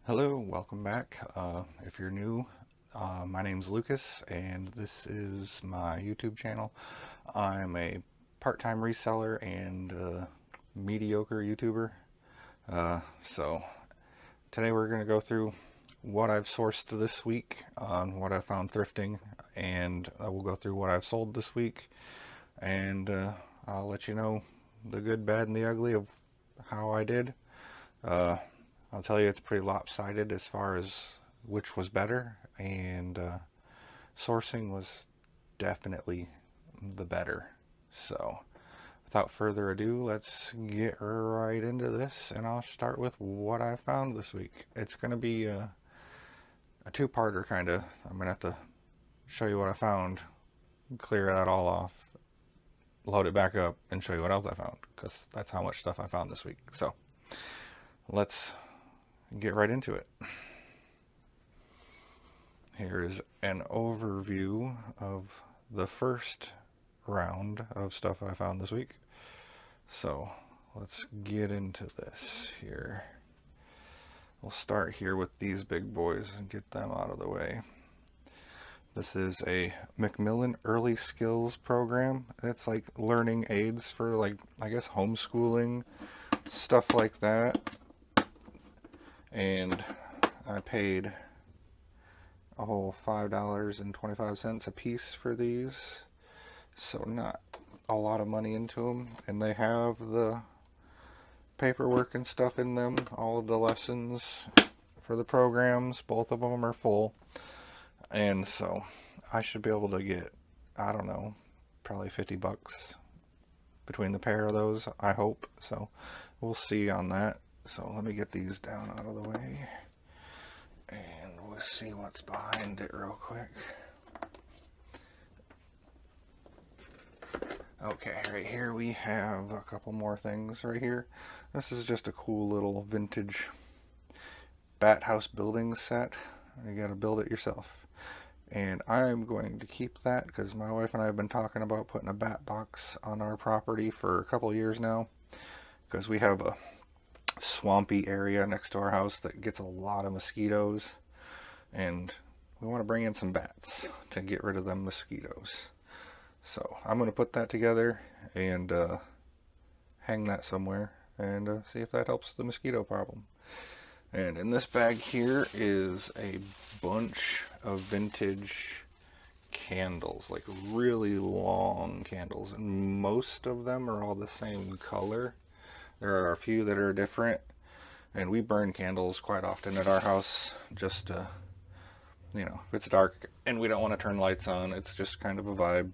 Hello, welcome back. If you're new, my name's Lucas, and this is my YouTube channel. I'm a part-time reseller and mediocre YouTuber. So today we're going to go through what I've sourced this week, what I found thrifting, and we'll go through what I've sold this week, and I'll let you know the good, bad, and the ugly of how I did. Uh, I'll tell you it's pretty lopsided as far as which was better, and sourcing was definitely the better. So, without further ado, let's get right into this, and I'll start with what I found this week. It's going to be a two-parter, kind of. I'm going to have to show you what I found, clear that all off, load it back up, and show you what else I found, because that's how much stuff I found this week. So, let's get right into it. Here's an overview of the first round of stuff I found this week. So let's get into this here. We'll start here with these big boys and get them out of the way. This is a Macmillan Early Skills program. It's like learning aids for, like, I guess homeschooling, stuff like that. And I paid $5.25 a piece for these, so not a lot of money into them, and they have the paperwork and stuff in them, all of the lessons for the programs. Both of them are full, and so I should be able to get, I don't know, probably $50 between the pair of those, I hope. So we'll see on that. So let me get these down out of the way, and we'll see what's behind it real quick. Okay, right here we have a couple more things right here. This is just a cool little vintage bat house building set. You gotta build it yourself. And I'm going to keep that because my wife and I have been talking about putting a bat box on our property for a couple years now, because we have a swampy area next to our house that gets a lot of mosquitoes, and we want to bring in some bats to get rid of them mosquitoes. So I'm going to put that together and hang that somewhere and see if that helps the mosquito problem. And in this bag here is a bunch of vintage candles, like really long candles, and most of them are all the same color. There are a few that are different, and we burn candles quite often at our house just to, if it's dark and we don't want to turn lights on, it's just kind of a vibe,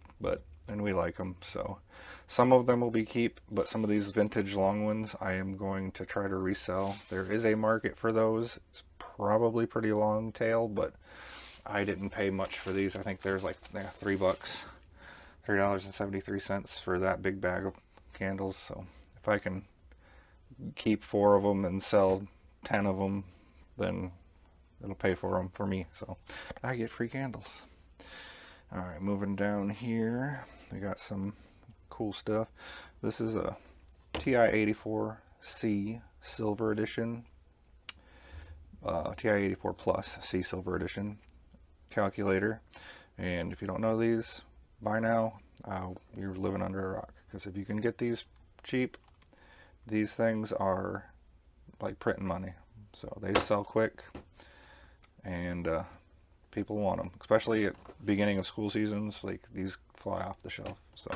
and we like them. So some of them will be keep, but some of these vintage long ones I am going to try to resell. There is a market for those. It's probably pretty long tail, but I didn't pay much for these. I think there's like $3, $3.73 for that big bag of candles. So if I can keep 4 of them and sell 10 of them, then it'll pay for them for me. So I get free candles. Alright, moving down here, we got some cool stuff. This is a TI-84C Silver Edition, TI-84 Plus C Silver Edition calculator. And if you don't know these by now, you're living under a rock, because if you can get these cheap, these things are like printing money. So they sell quick, and people want them, especially at the beginning of school seasons. Like, these fly off the shelf. So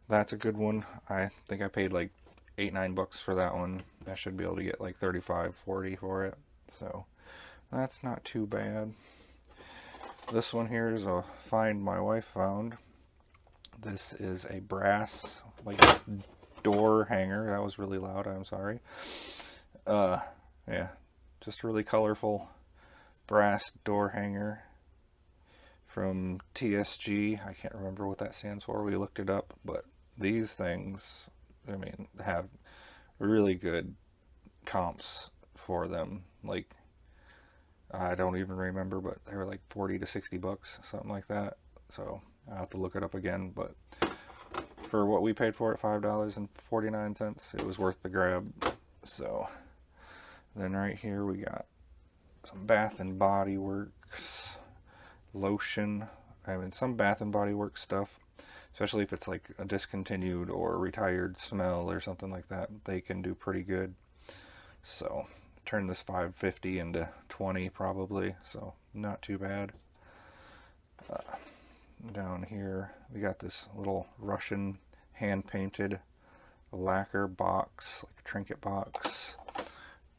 that's a good one. I think I paid like $8-9 for that one. I should be able to get like $35-40 for it. So that's not too bad. This one here is a find my wife found. This is a brass, like, door hanger. That was really loud, I'm sorry. Yeah, just really colorful brass door hanger from TSG. I can't remember what that stands for. We looked it up, but these things, I mean, have really good comps for them. Like, I don't even remember, but they were like $40 to $60, something like that. So I'll have to look it up again, but for what we paid for it, $5.49, it was worth the grab. So then right here we got some Bath and Body Works lotion. I mean, some Bath and Body Works stuff, especially if it's like a discontinued or retired smell or something like that, they can do pretty good. So turn this 550 into 20 probably, so not too bad. Down here we got this little Russian hand painted lacquer box, like a trinket box.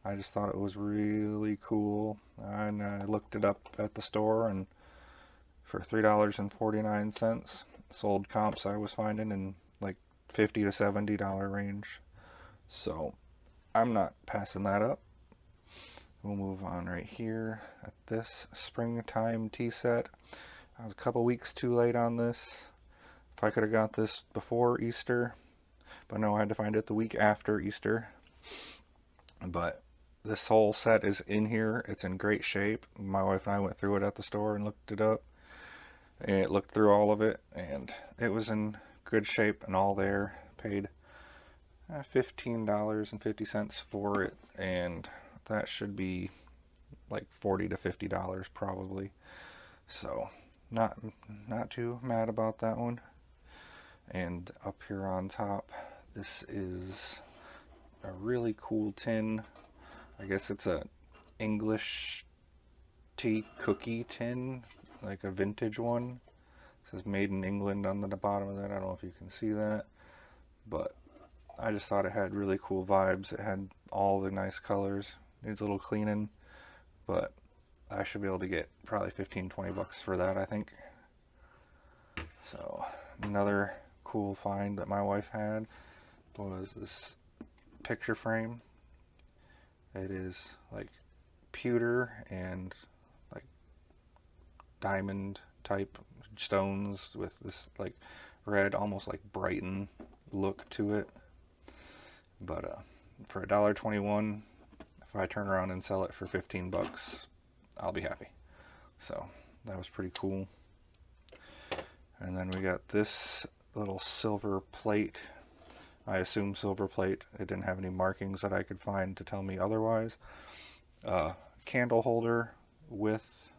I just thought it was really cool, and I looked it up at the store, and for $3.49, sold comps I was finding in like $50 to $70 range. So I'm not passing that up. We'll move on right here at this springtime tea set. I was a couple weeks too late on this. If I could have got this before Easter, but no, I had to find it the week after Easter. But this whole set is in here. It's in great shape. My wife and I went through it at the store and looked it up. And it looked through all of it, and it was in good shape and all there. Paid $15.50 for it, and that should be like $40 to $50 probably. So not too mad about that one. And up here on top, this is a really cool tin. I guess it's a English tea cookie tin, like a vintage one. It says made in England on the bottom of that. I don't know if you can see that, but I just thought it had really cool vibes. It had all the nice colors. Needs a little cleaning, but I should be able to get probably 15-20 bucks for that, I think. So another cool find that my wife had was this picture frame. It is like pewter and like diamond type stones with this like red, almost like Brighton look to it. But for $1.21, if I turn around and sell it for 15 bucks, I'll be happy. So that was pretty cool. And then we got this little silver plate. I assume silver plate. It didn't have any markings that I could find to tell me otherwise. Candle holder with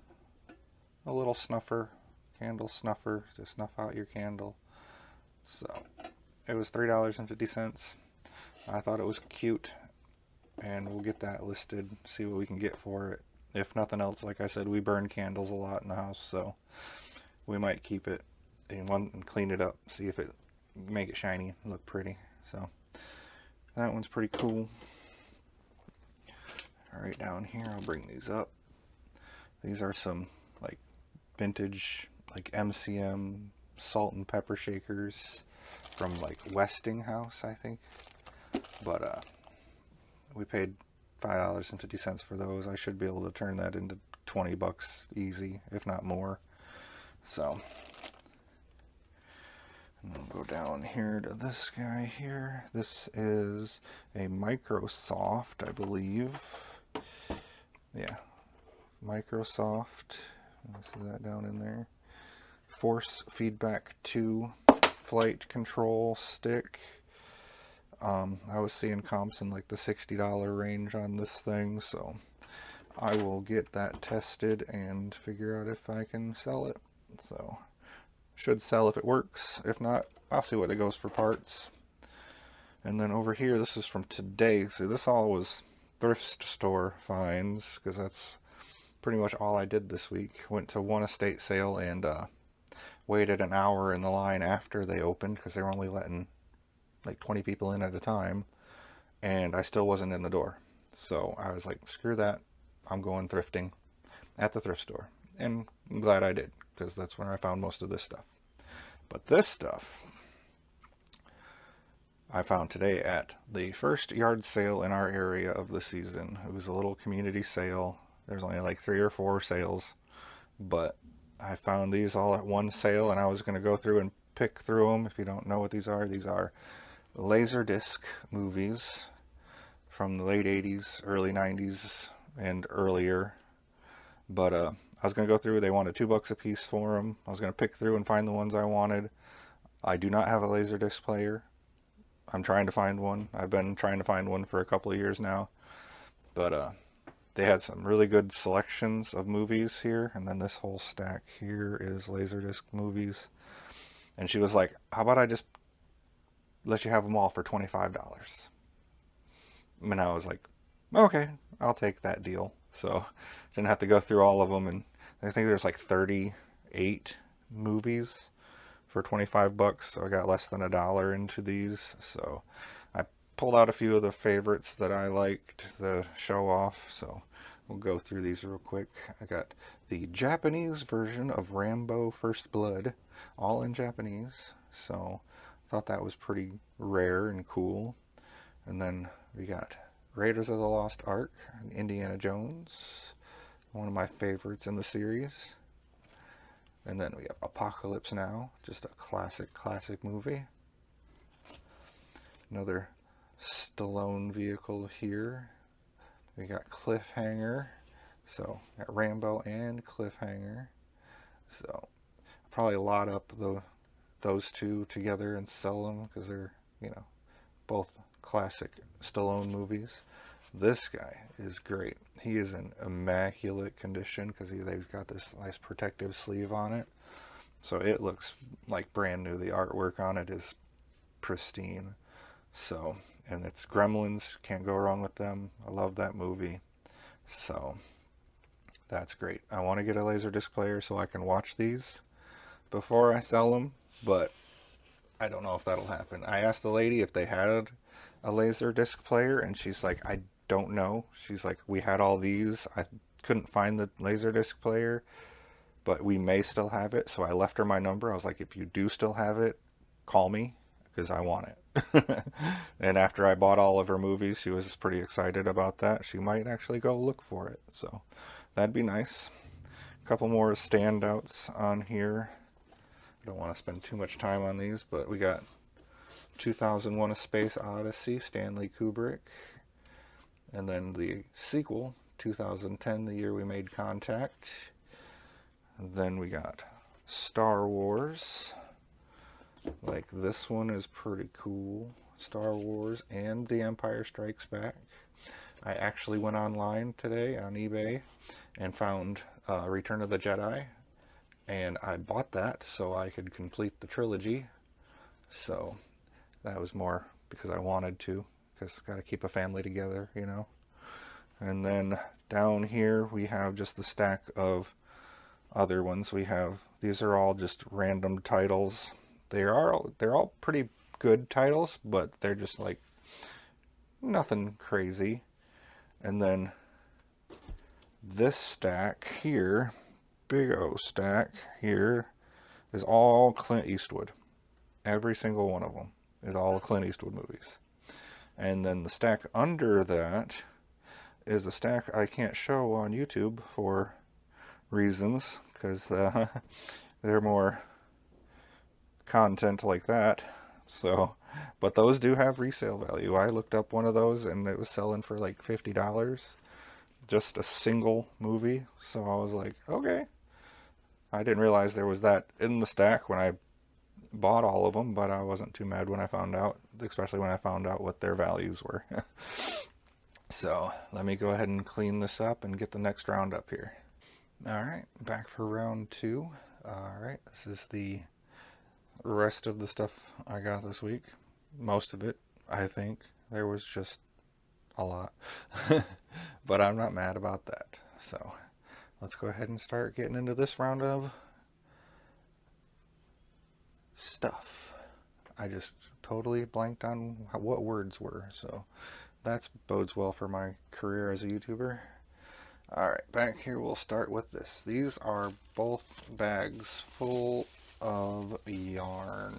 a little snuffer, candle snuffer to snuff out your candle. So it was $3.50. I thought it was cute, and we'll get that listed, see what we can get for it. If nothing else, like I said, we burn candles a lot in the house, so we might keep it and clean it up, see if it make it shiny, look pretty. So that one's pretty cool. All right, down here, I'll bring these up. These are some like vintage, like MCM salt and pepper shakers from like Westinghouse, I think. But we paid $5.50 for those. I should be able to turn that into 20 bucks easy, if not more. So and we'll go down here to this guy here. This is a Microsoft, I believe. Yeah, Microsoft. See that down in there. Force Feedback 2 flight control stick. I was seeing comps in like the $60 range on this thing, so I will get that tested and figure out if I can sell it. So should sell if it works. If not, I'll see what it goes for parts. And then over here, this is from today. See, this all was thrift store finds, because that's pretty much all I did this week. Went to one estate sale and waited an hour in the line after they opened, because they were only letting like 20 people in at a time, and I still wasn't in the door. So I was like, screw that, I'm going thrifting at the thrift store. And I'm glad I did, because that's where I found most of this stuff. But this stuff I found today at the first yard sale in our area of the season. It was a little community sale. There's only like 3 or 4 sales, but I found these all at one sale, and I was going to go through and pick through them. If you don't know what these are Laserdisc movies from the late 80s, early 90s, and earlier. But I was going to go through. They wanted $2 a piece for them. I was going to pick through and find the ones I wanted. I do not have a Laserdisc player. I'm trying to find one. I've been trying to find one for a couple of years now. But they had some really good selections of movies here, and then this whole stack here is Laserdisc movies. And she was like, "How about I just let you have them all for $25?" And I was like, "Okay, I'll take that deal." So didn't have to go through all of them, and I think there's like 38 movies for $25, so I got less than $1 into these. So I pulled out a few of the favorites that I liked to show off. So we'll go through these real quick. I got the Japanese version of Rambo First Blood, all in Japanese. So I thought that was pretty rare and cool. And then we got Raiders of the Lost Ark, Indiana Jones, one of my favorites in the series. And then we have Apocalypse Now, just a classic movie. Another Stallone vehicle here. We got Cliffhanger. So, got Rambo and Cliffhanger. So, I'll probably lot up those two together and sell them because they're, both classic Stallone movies. This guy is great. He is in immaculate condition because they've got this nice protective sleeve on it. So it looks like brand new. The artwork on it is pristine. So, and it's Gremlins. Can't go wrong with them. I love that movie. So, that's great. I want to get a Laserdisc player so I can watch these before I sell them, but I don't know if that'll happen. I asked the lady if they had a Laserdisc player, and she's like, I don't know. She's like, we had all these. I couldn't find the Laserdisc player, but we may still have it. So I left her my number. I was like, if you do still have it, call me because I want it. And after I bought all of her movies, she was pretty excited about that. She might actually go look for it. So that'd be nice. A couple more standouts on here. I don't want to spend too much time on these, but we got 2001: A Space Odyssey, Stanley Kubrick. And then the sequel, 2010, the year we made contact. And then we got Star Wars. Like, this one is pretty cool. Star Wars and The Empire Strikes Back. I actually went online today on eBay and found Return of the Jedi. And I bought that so I could complete the trilogy. So that was more because I wanted to, because got to keep a family together, And then down here we have just the stack of other ones. These are all just random titles. They're all pretty good titles, but they're just like nothing crazy. And then this stack here, big O stack here, is all Clint Eastwood. Every single one of them is all Clint Eastwood movies. And then the stack under that is a stack I can't show on YouTube for reasons, because they're more content like that. So, but those do have resale value. I looked up one of those and it was selling for like $50. Just a single movie. So I was like, okay. I didn't realize there was that in the stack when I bought all of them, but I wasn't too mad when I found out, especially when I found out what their values were. So let me go ahead and clean this up and get the next round up here. Alright, back for round 2. Alright, this is the rest of the stuff I got this week. Most of it, I think. There was just a lot. But I'm not mad about that. So let's go ahead and start getting into this round of stuff. I just totally blanked on what words were, so that bodes well for my career as a YouTuber. Alright, back here we'll start with this. These are both bags full of yarn.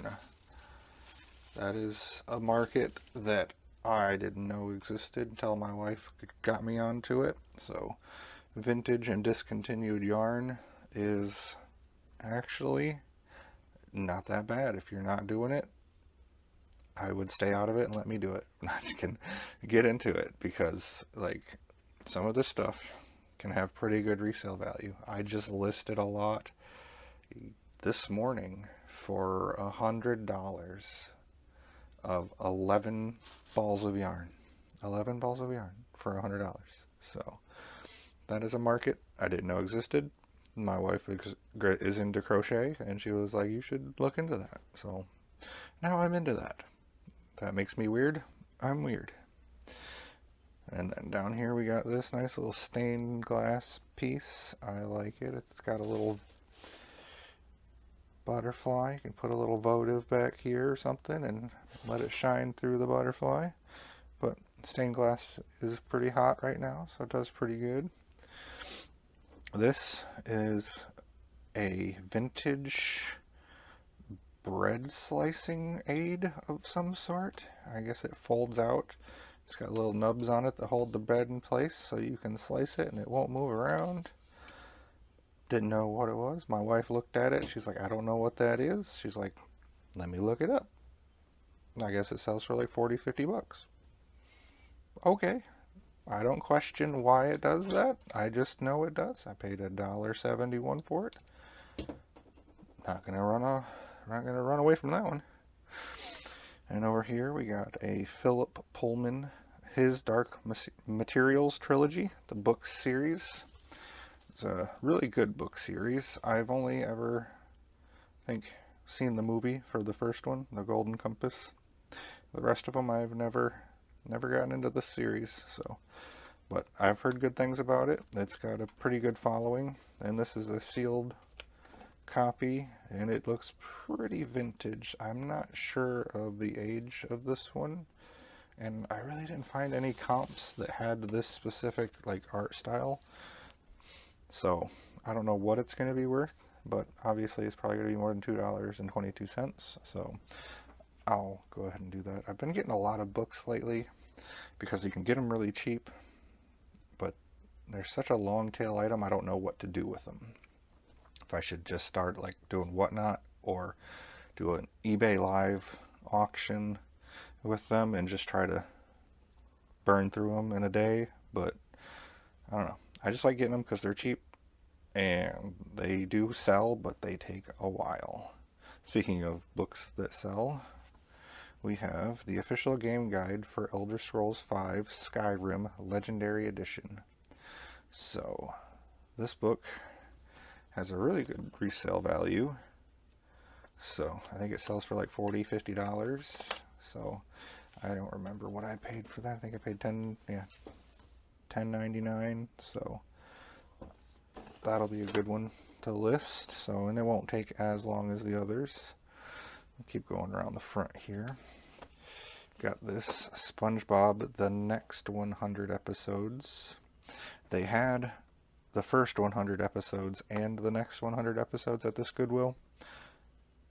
That is a market that I didn't know existed until my wife got me onto it. So vintage and discontinued yarn is actually not that bad. If you're not doing it, I would stay out of it and let me do it. I can get into it because, like, some of this stuff can have pretty good resale value. I just listed a lot this morning for $100 of 11 balls of yarn. 11 balls of yarn for $100. So that is a market I didn't know existed. My wife is into crochet, and she was like, you should look into that. So now I'm into that. That makes me weird. I'm weird. And then down here we got this nice little stained glass piece. I like it. It's got a little butterfly. You can put a little votive back here or something and let it shine through the butterfly. But stained glass is pretty hot right now, so it does pretty good. This is a vintage bread slicing aid of some sort. I guess it folds out. It's got little nubs on it that hold the bread in place so you can slice it and it won't move around. Didn't know what it was. My wife looked at it. She's like, I don't know what that is. She's like, let me look it up. I guess it sells for like 40, 50 bucks. Okay. I don't question why it does that. I just know it does. I paid $1.71 for it. Not gonna run away from that one. And over here we got a Philip Pullman, his Dark Materials trilogy, the book series. It's a really good book series. I've only ever, I think, seen the movie for the first one, The Golden Compass. The rest of them I've never gotten into this series. So, but I've heard good things about it. It's got a pretty good following, and this is a sealed copy, and it looks pretty vintage. I'm not sure of the age of this one, and I really didn't find any comps that had this specific like art style. So I don't know what it's going to be worth, but obviously it's probably going to be more than $2.22. So I'll go ahead and do that. I've been getting a lot of books lately because you can get them really cheap, but they're such a long tail item. I don't know what to do with them. If I should just start like doing Whatnot or do an eBay live auction with them and just try to burn through them in a day. But I don't know. I just like getting them because they're cheap and they do sell, but they take a while. Speaking of books that sell, we have the official game guide for Elder Scrolls V Skyrim Legendary Edition. So this book has a really good resale value. So I think it sells for like $40, $50. So I don't remember what I paid for that. I think I paid $10.99. So that'll be a good one to list. So, and it won't take as long as the others. I'll keep going around the front here. Got this SpongeBob The Next 100 Episodes. They had the first 100 episodes and the next 100 episodes at this Goodwill,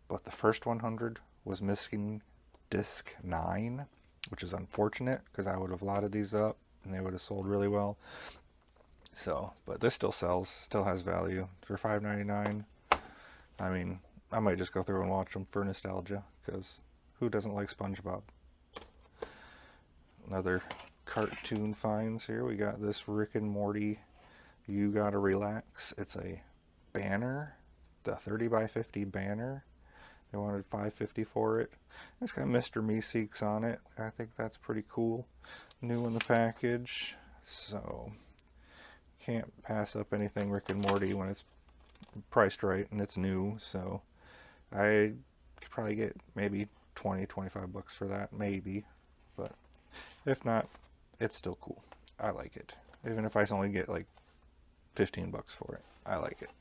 but the first 100 was missing disc 9, which is unfortunate because I would have lotted these up and they would have sold really well. So, but this still sells, still has value for $5.99. I mean, I might just go through and watch them for nostalgia because who doesn't like SpongeBob? Another cartoon finds here. We got this Rick and Morty You Gotta Relax. It's a banner, the 30 by 50 banner. They wanted $5.50 for it. It's got Mr. Meeseeks on it. I think that's pretty cool. New in the package. So can't pass up anything Rick and Morty when it's priced right and it's new. So I could probably get maybe 20, 25 bucks for that, maybe. But if not, it's still cool. I like it. Even if I only get like 15 bucks for it, I like it.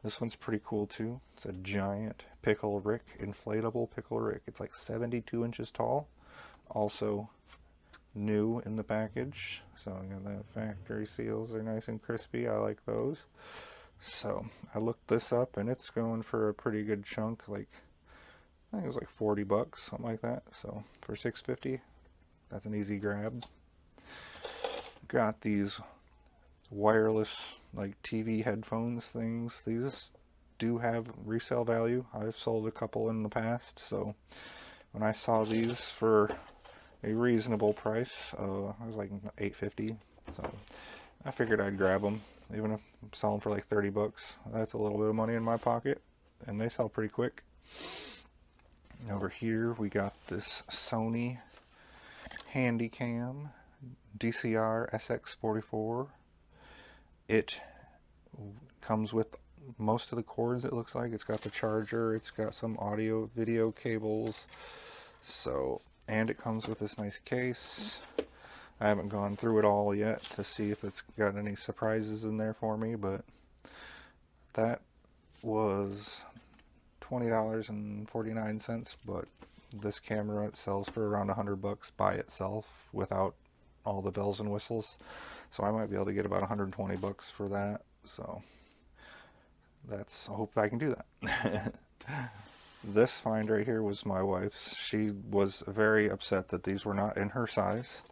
This one's pretty cool too. It's a giant Pickle Rick, inflatable Pickle Rick. It's like 72 inches tall. Also new in the package. So the factory seals are nice and crispy. I like those. So I looked this up and it's going for a pretty good chunk. Like I think it was like 40 bucks, something like that. So for $6.50, that's an easy grab. Got these wireless like TV headphones things. These do have resale value. I've sold a couple in the past, so when I saw these for a reasonable price, I was like $8.50, so I figured I'd grab them. Even if I'm selling for like 30 bucks, that's a little bit of money in my pocket, and they sell pretty quick. And over here we got this Sony Handycam DCR SX44. It comes with most of the cords, it looks like. It's got the charger, it's got some audio video cables, so, and it comes with this nice case. I haven't gone through it all yet to see if it's got any surprises in there for me, but that was $20.49, but this camera it sells for around $100 by itself without all the bells and whistles, so I might be able to get about $120 for that. So that's, I hope I can do that. This find right here was my wife's. She was very upset that these were not in her size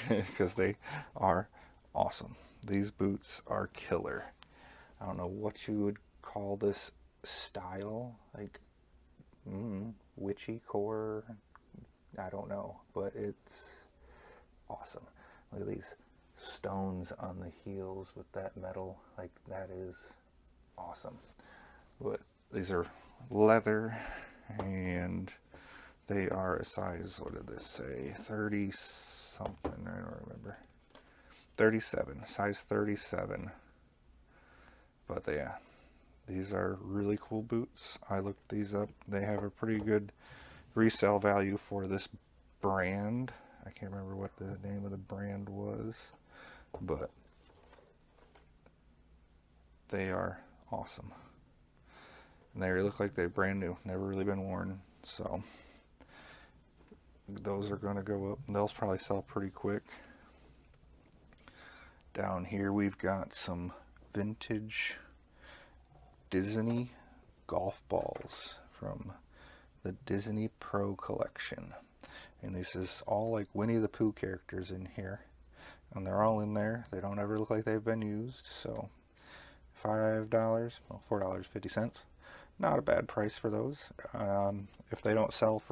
because they are awesome. These boots are killer. I don't know what you would call this style, like witchy core, I don't know, but it's awesome. Look at these stones on the heels with that metal, like that is awesome. But these are leather, and they are a size, what did this say, 30 something, I don't remember, 37, size 37. But yeah, these are really cool boots. I looked these up. They have a pretty good resale value for this brand. I can't remember what the name of the brand was, but they are awesome. And they look like they're brand new, never really been worn. So those are going to go up. They'll probably sell pretty quick. Down here we've got some vintage Disney golf balls from the Disney Pro Collection. And this is all like Winnie the Pooh characters in here. And they're all in there. They don't ever look like they've been used. So $5, well, $4.50. Not a bad price for those. If they don't sell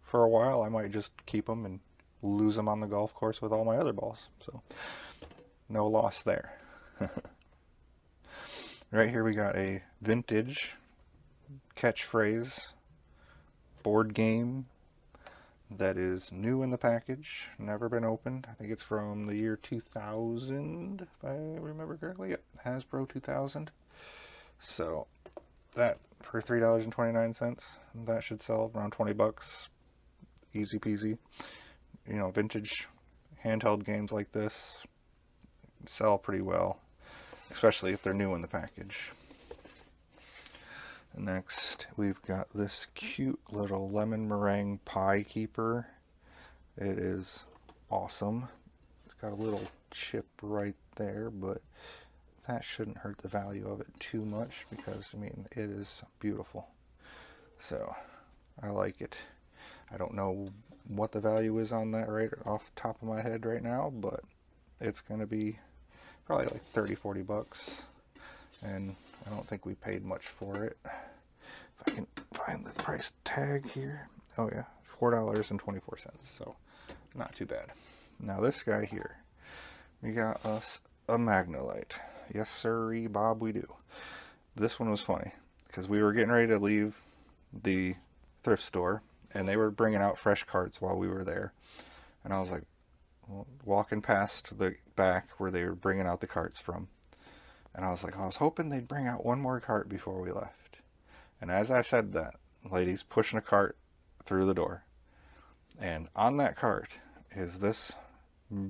for a while, I might just keep them and lose them on the golf course with all my other balls. So no loss there. Right here we got a vintage catchphrase board game that is new in the package, never been opened. I think it's from the year 2000, if I remember correctly. Yep, Hasbro 2000. So that for $3.29, that should sell around $20. Easy peasy. You know, vintage handheld games like this sell pretty well, especially if they're new in the package. Next, we've got this cute little lemon meringue pie keeper. It is awesome. It's got a little chip right there, but that shouldn't hurt the value of it too much because, I mean, it is beautiful. So, I like it. I don't know what the value is on that right off the top of my head right now, but it's going to be probably like 30-40 bucks, and I don't think we paid much for it. If I can find the price tag here. Oh yeah, $4.24, so not too bad. Now this guy here, we got us a Magnolite. Yes sirree, Bob, we do. This one was funny because we were getting ready to leave the thrift store and they were bringing out fresh carts while we were there, and I was like, walking past the back where they were bringing out the carts from, and I was like, I was hoping they'd bring out one more cart before we left. And as I said that, lady's pushing a cart through the door, and on that cart is this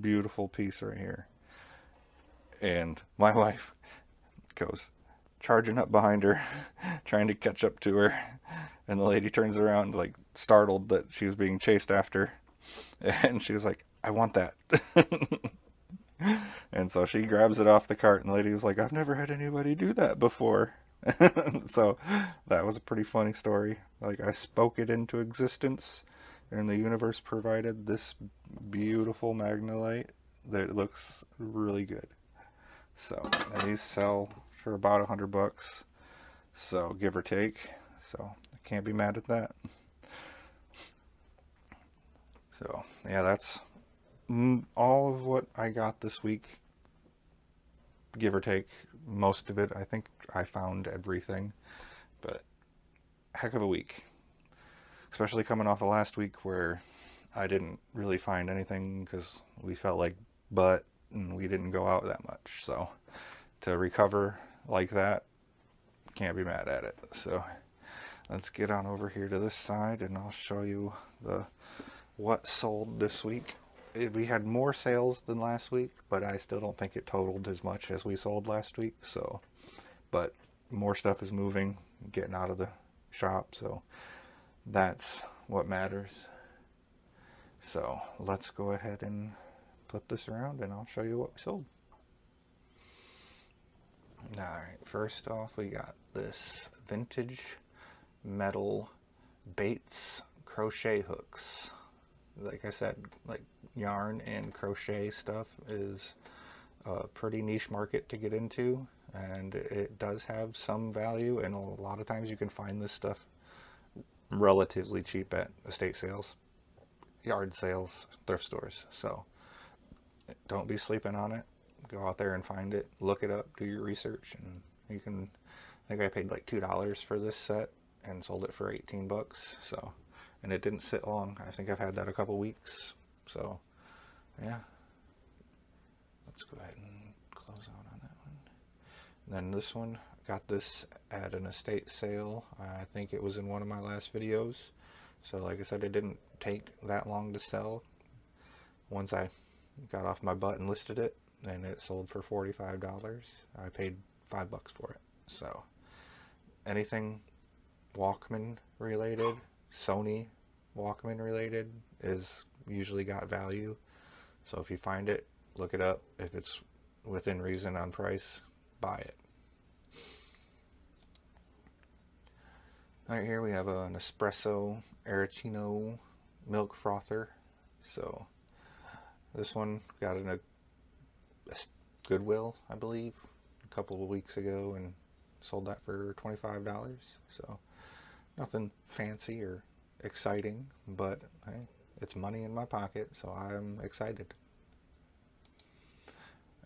beautiful piece right here. And my wife goes charging up behind her, trying to catch up to her, and the lady turns around like startled that she was being chased after, and she was like, I want that. And so she grabs it off the cart, and the lady was like, I've never had anybody do that before. So that was a pretty funny story. Like, I spoke it into existence, and the universe provided this beautiful Magnolite that looks really good. So, and these sell for about $100, so give or take. So I can't be mad at that. So yeah, that's all of what I got this week, give or take. Most of it, I think I found everything, but heck of a week, especially coming off of last week where I didn't really find anything because we felt like butt and we didn't go out that much. So to recover like that, can't be mad at it. So let's get on over here to this side, and I'll show you what sold this week. We had more sales than last week, but I still don't think it totaled as much as we sold last week. So, but more stuff is moving, getting out of the shop, so that's what matters. So let's go ahead and flip this around, and I'll show you what we sold. Alright, first off, we got this vintage metal Bates crochet hooks. Like I said, like yarn and crochet stuff is a pretty niche market to get into, and it does have some value, and a lot of times you can find this stuff relatively cheap at estate sales, yard sales, thrift stores. So don't be sleeping on it. Go out there and find it, look it up, do your research, and you can. I think I paid like $2 for this set and sold it for 18 bucks. So, and it didn't sit long. I think I've had that a couple weeks. So yeah, let's go ahead and close out on that one. And then this one, got this at an estate sale. I think it was in one of my last videos. So like I said, it didn't take that long to sell. Once I got off my butt and listed it, and it sold for $45. I paid $5 for it. So anything Walkman related, Sony Walkman related, is usually got value. So if you find it, look it up. If it's within reason on price, buy it. Right here we have an espresso Arancino milk frother. So this one got in a Goodwill, I believe, a couple of weeks ago, and sold that for $25. So nothing fancy or exciting, but hey, it's money in my pocket, so I'm excited.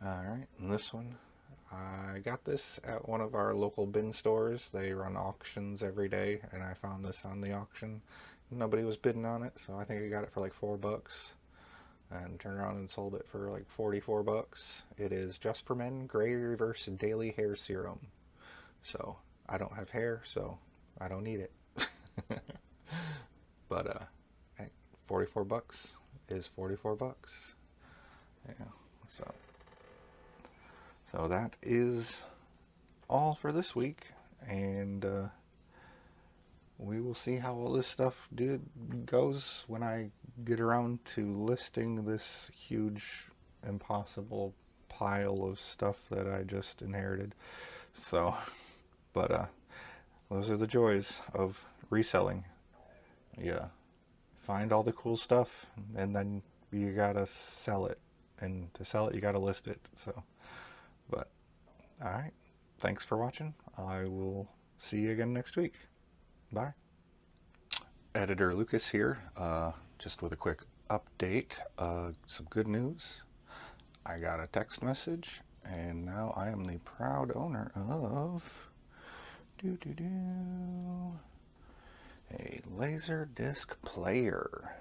Alright, and this one, I got this at one of our local bin stores. They run auctions every day, and I found this on the auction. Nobody was bidding on it, so I think I got it for like $4. And turned around and sold it for like 44 bucks. It is Just for Men Gray Reverse Daily Hair Serum. So I don't have hair, so I don't need it. But 44 bucks is 44 bucks. Yeah. So that is all for this week, and we will see how all this stuff goes when I get around to listing this huge, impossible pile of stuff that I just inherited. So, but those are the joys of reselling. Yeah, find all the cool stuff, and then you gotta sell it, and to sell it, you gotta list it. So, but all right, thanks for watching. I will see you again next week. Bye. Editor Lucas here, just with a quick update. Some good news. I got a text message, and now I am the proud owner of a Laserdisc player,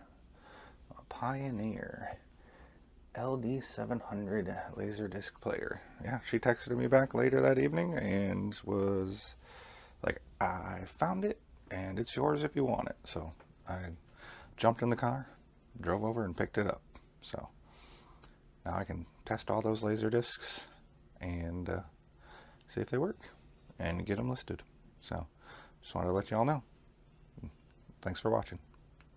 a Pioneer LD700 Laserdisc player. Yeah, she texted me back later that evening and was like, I found it, and it's yours if you want it. So I jumped in the car, drove over, and picked it up. So now I can test all those laser discs and see if they work and get them listed. So just wanted to let you all know. Thanks for watching.